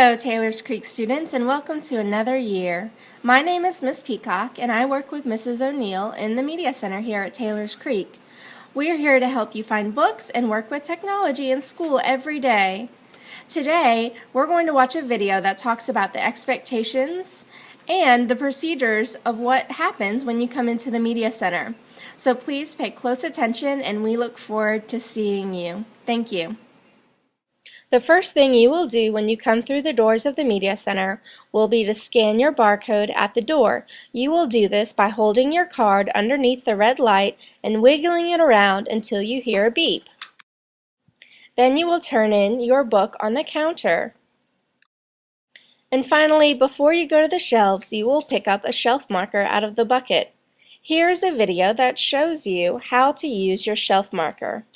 Hello, Taylor's Creek students, and welcome to another year. My name is Miss Peacock, and I work with Mrs. O'Neill in the Media Center here at Taylor's Creek. We are here to help you find books and work with technology in school every day. Today, we're going to watch a video that talks about the expectations and the procedures of what happens when you come into the Media Center. So please pay close attention, and we look forward to seeing you. Thank you. The first thing you will do when you come through the doors of the Media Center will be to scan your barcode at the door. You will do this by holding your card underneath the red light and wiggling it around until you hear a beep. Then you will turn in your book on the counter. And finally, before you go to the shelves, you will pick up a shelf marker out of the bucket. Here is a video that shows you how to use your shelf marker.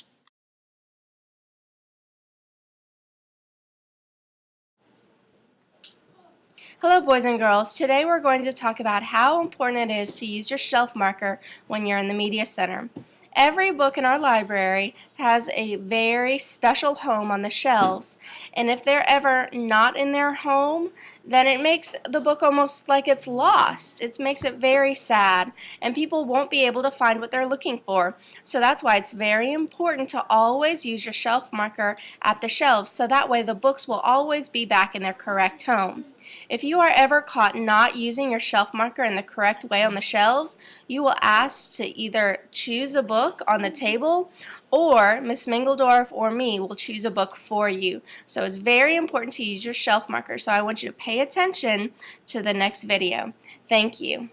Hello boys and girls, today we're going to talk about how important it is to use your shelf marker when you're in the Media Center. Every book in our library has a very special home on the shelves, and if they're ever not in their home, then it makes the book almost like it's lost. It makes it very sad, and people won't be able to find what they're looking for. So that's why it's very important to always use your shelf marker at the shelves, so that way the books will always be back in their correct home. If you are ever caught not using your shelf marker in the correct way on the shelves, you will ask to either choose a book on the table, or Miss Mingledorf or me will choose a book for you. So it's very important to use your shelf marker. So I want you to pay attention to the next video. Thank you.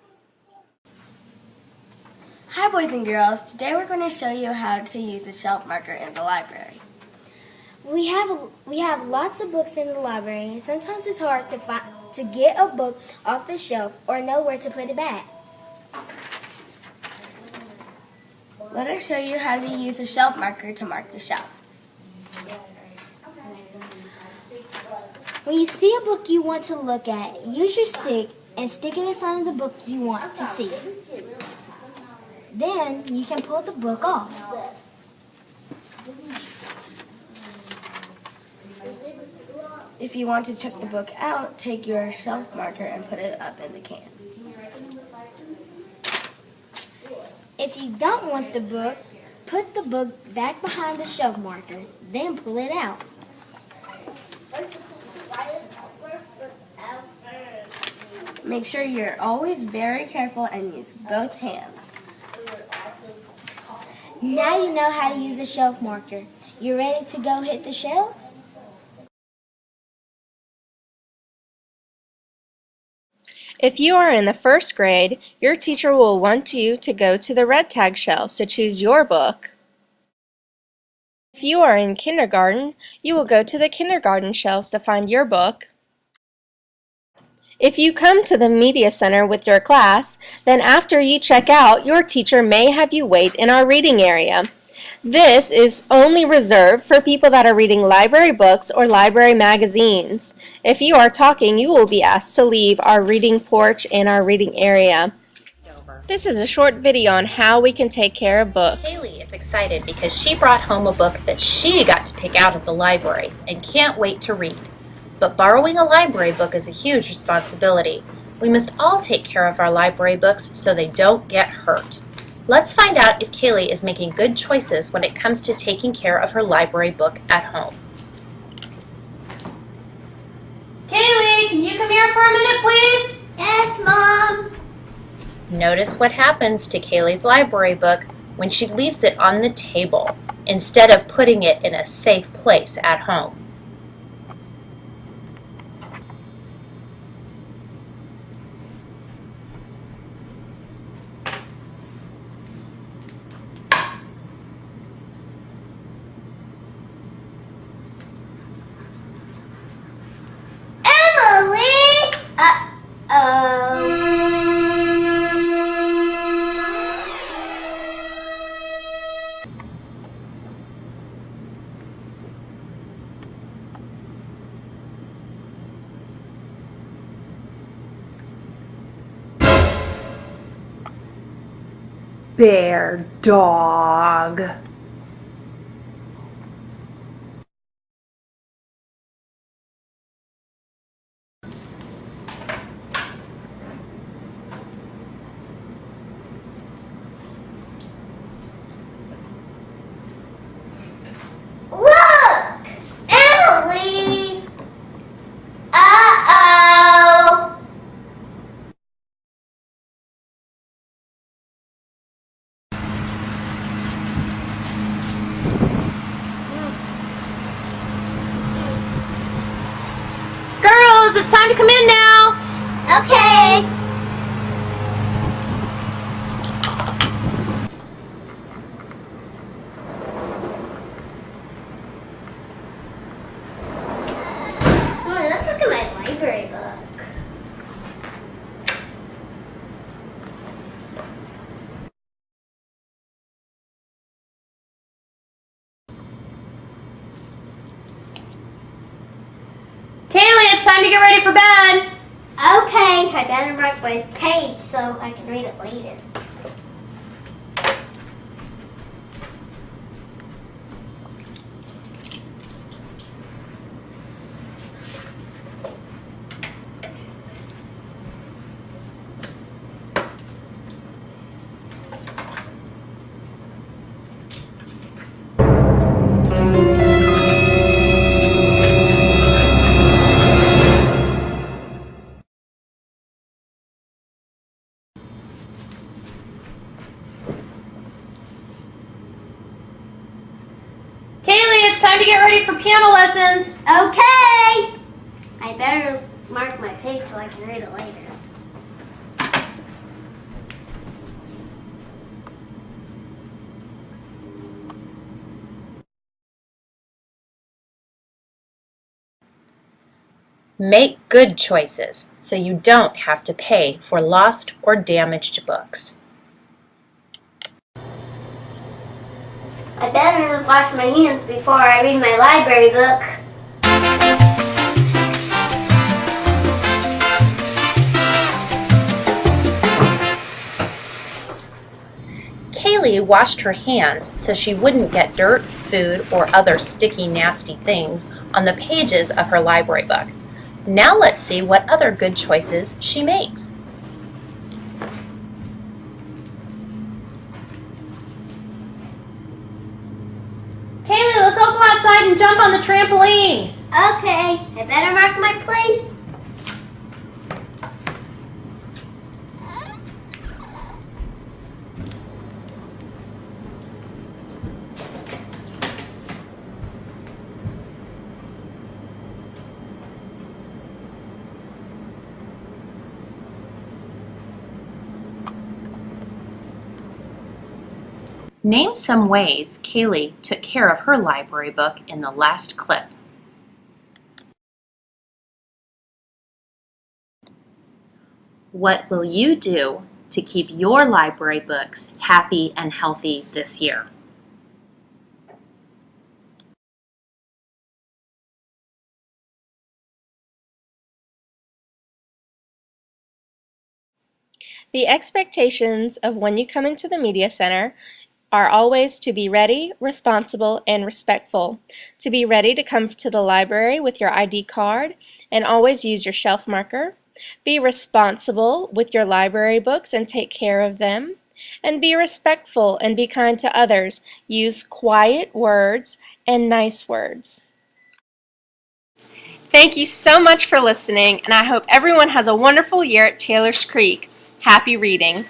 Hi boys and girls, today we're going to show you how to use a shelf marker in the library. We have lots of books in the library. Sometimes it's hard to get a book off the shelf or know where to put it back. Let us show you how to use a shelf marker to mark the shelf. When you see a book you want to look at, use your stick and stick it in front of the book you want to see. Then you can pull the book off. If you want to check the book out, take your shelf marker and put it up in the can. If you don't want the book, put the book back behind the shelf marker, then pull it out. Make sure you're always very careful and use both hands. Now you know how to use a shelf marker. You ready to go hit the shelves? If you are in the first grade, your teacher will want you to go to the red tag shelves to choose your book. If you are in kindergarten, you will go to the kindergarten shelves to find your book. If you come to the Media Center with your class, then after you check out, your teacher may have you wait in our reading area. This is only reserved for people that are reading library books or library magazines. If you are talking, you will be asked to leave our reading porch and our reading area. This is a short video on how we can take care of books. Haley is excited because she brought home a book that she got to pick out at the library and can't wait to read. But borrowing a library book is a huge responsibility. We must all take care of our library books so they don't get hurt. Let's find out if Kaylee is making good choices when it comes to taking care of her library book at home. Kaylee, can you come here for a minute, please? Yes, Mom. Notice what happens to Kaylee's library book when she leaves it on the table instead of putting it in a safe place at home. Bear dog. it's time to come in now. Okay. Come on, let's look at my library book. Kaylee, it's time to get ready for bed. Okay, I better mark my page so I can read it later. Kaylee, it's time to get ready for piano lessons. Okay. I better mark my page so I can read it later. Make good choices so you don't have to pay for lost or damaged books. I better wash my hands before I read my library book. Kaylee washed her hands so she wouldn't get dirt, food, or other sticky, nasty things on the pages of her library book. Now let's see what other good choices she makes. Kaylee, let's all go outside and jump on the trampoline. Okay, I better mark my place. Name some ways Kaylee took care of her library book in the last clip. What will you do to keep your library books happy and healthy this year? The expectations of when you come into the Media Center are always to be ready, responsible, and respectful. To be ready to come to the library with your ID card and always use your shelf marker. Be responsible with your library books and take care of them. And be respectful and be kind to others. Use quiet words and nice words. Thank you so much for listening, and I hope everyone has a wonderful year at Taylor's Creek. Happy reading!